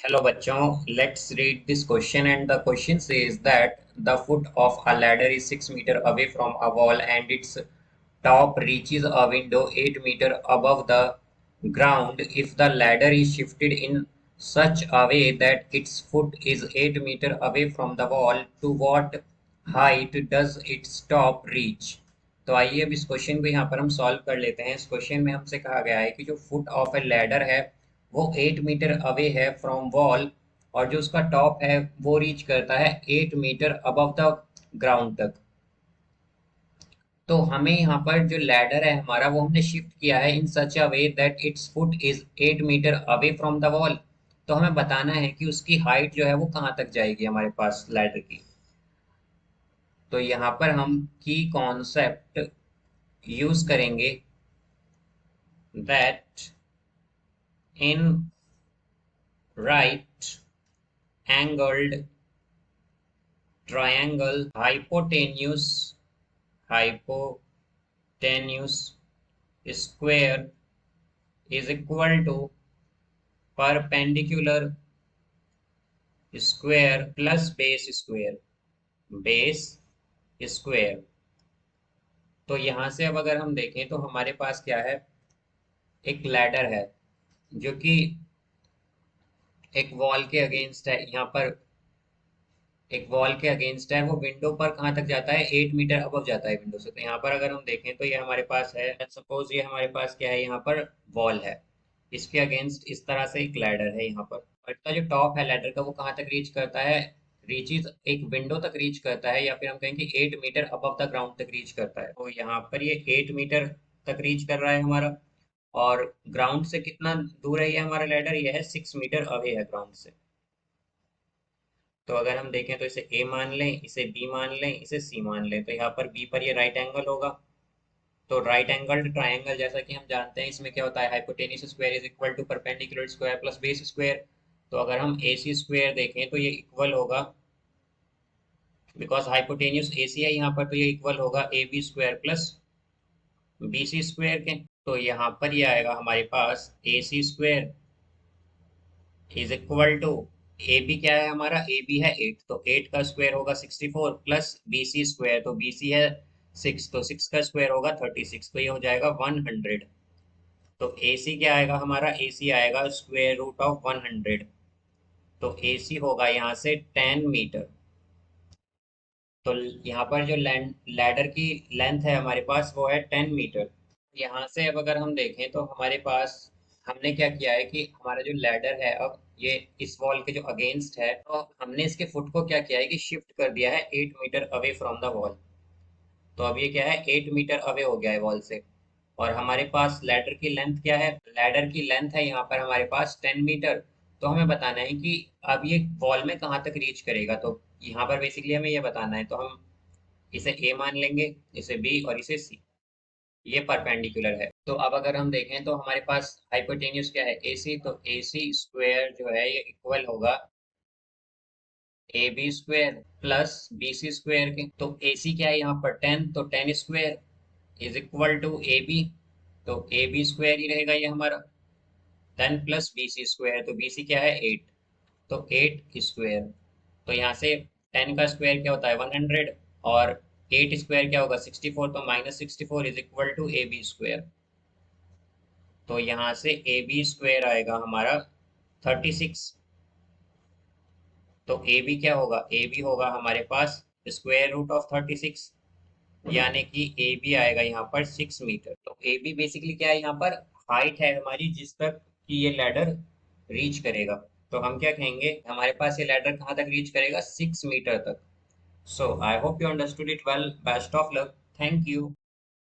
Hello bachon, let's read this question, and the question says that the foot of a ladder is 6 meter away from a wall and its top reaches a window 8 meter above the ground. If the ladder is shifted in such a way that its foot is 8 meter away from the wall, to what height does its top reach? तो आइए अब इस question को यहाँ पर हम solve कर लेते हैं। इस क्वेश्चन में हमसे कहा गया है कि जो फुट ऑफ ए लैडर है वो 8 मीटर अवे है फ्रॉम वॉल, और जो उसका टॉप है वो रीच करता है 8 मीटर अबव द ग्राउंड तक। तो हमें यहाँ पर जो लैडर है हमारा वो हमने शिफ्ट किया है in such a way that its foot is 8 metre away from the wall. तो हमें बताना है कि उसकी हाइट जो है वो कहाँ तक जाएगी हमारे पास लैडर की। तो यहाँ पर हम की कॉन्सेप्ट यूज करेंगे that in right angled triangle hypotenuse square is equal to perpendicular square plus base square। तो यहां से अब अगर हम देखें तो हमारे पास क्या है, एक लैडर है जो कि एक वॉल के अगेंस्ट है। यहाँ पर एक वॉल के अगेंस्ट है, वो विंडो पर कहाँ तक जाता है, 8 मीटर अबव जाता है विंडो से। तो यहाँ पर अगर हम देखें तो ये हमारे पास है, सपोज ये हमारे पास क्या है, यहाँ पर वॉल है, इसके अगेंस्ट इस तरह से एक लैडर है यहाँ पर। और इसका जो टॉप है लैडर का वो कहाँ तक रीच करता है, रीचेज एक विंडो तक रीच करता है, या फिर हम कहेंगे 8 मीटर अबव द ग्राउंड तक रीच करता है। तो यहाँ पर ये 8 मीटर तक रीच कर रहा है हमारा। और ग्राउंड से कितना दूर है ये हमारा लैडर, ये है 6 मीटर अवे है ग्राउंड से। तो अगर हम देखें तो इसे ए मान लें, इसे बी मान लें, इसे सी मान लें, तो यहाँ पर बी पर ये राइट एंगल होगा। तो राइट एंगल ट्राइंगल जैसा कि हम जानते हैं इसमें क्या होता है, hypotenuse square is equal to perpendicular square plus base square. तो अगर हम ए सी स्क्वायर देखें तो ये इक्वल होगा, बिकॉज हाइपोटेन्यूज ए सी है यहाँ पर, तो ये इक्वल होगा A B square plus B C square के। तो यहाँ पर ये आएगा हमारे पास A C square is equal to, A B क्या है हमारा, ए बी है 8, तो 8 का स्क्वायर होगा 64 प्लस बी सी स्क्वायर, तो बी सी है 6, तो 6 का स्क्वायर होगा 36, तो ये हो जाएगा 100। तो ए सी क्या आएगा हमारा, ए सी आएगा स्क्वायर रूट ऑफ 100। तो ए सी होगा यहाँ से 10 मीटर। तो यहाँ पर जो लैडर की लेंथ है हमारे पास वो है 10 मीटर। यहाँ से अब अगर हम देखें तो हमारे पास हमने क्या किया है कि हमारा जो लैडर है अब ये इस वॉल के जो अगेंस्ट है, तो हमने इसके फुट को क्या किया है कि शिफ्ट कर दिया है 8 metre away from the wall. तो अब ये क्या है, 8 मीटर अवे हो गया है वॉल से। और हमारे पास लैडर की लेंथ क्या है, लैडर की लेंथ है यहाँ पर हमारे पास 10 मीटर। तो हमें बताना है कि अब ये वॉल में कहाँ तक रीच करेगा। तो यहाँ पर बेसिकली हमें ये बताना है, तो हम इसे ए मान लेंगे, इसे बी और इसे सी। ये परपेंडिकुलर है। तो अब अगर हम देखें तो हमारे पास हाइपोटेन्यूज क्या है, ए सी, तो ए सी स्क्वायर जो है ये इक्वल होगा A B square plus B C square के। तो ए सी क्या है यहाँ पर 10, तो 10 square is equal to A B, तो ए बी स्क्वायर ही रहेगा ये हमारा, 10 प्लस बी सी स्क्वायर, तो बी सी क्या है 8, तो 8 स्क्वायर। तो यहाँ से 10 का स्क्वायर क्या होता है 100, और 8 स्क्वायर क्या होगा 64, तो minus 64 is equal to A B square. तो यहाँ से ए बी स्क्वायर आएगा हमारा 36। तो ए बी क्या होगा, ए बी होगा हमारे पास स्क्वायर रूट ऑफ 36, यानी कि ए बी आएगा यहाँ पर 6 मीटर। तो ए बी बेसिकली क्या है, यहाँ पर हाइट है हमारी जिस तक कि ये लैडर रीच करेगा। तो हम क्या कहेंगे, हमारे पास ये लैडर कहाँ तक रीच करेगा, 6 मीटर तक। So I hope you understood it well, best of luck, thank you.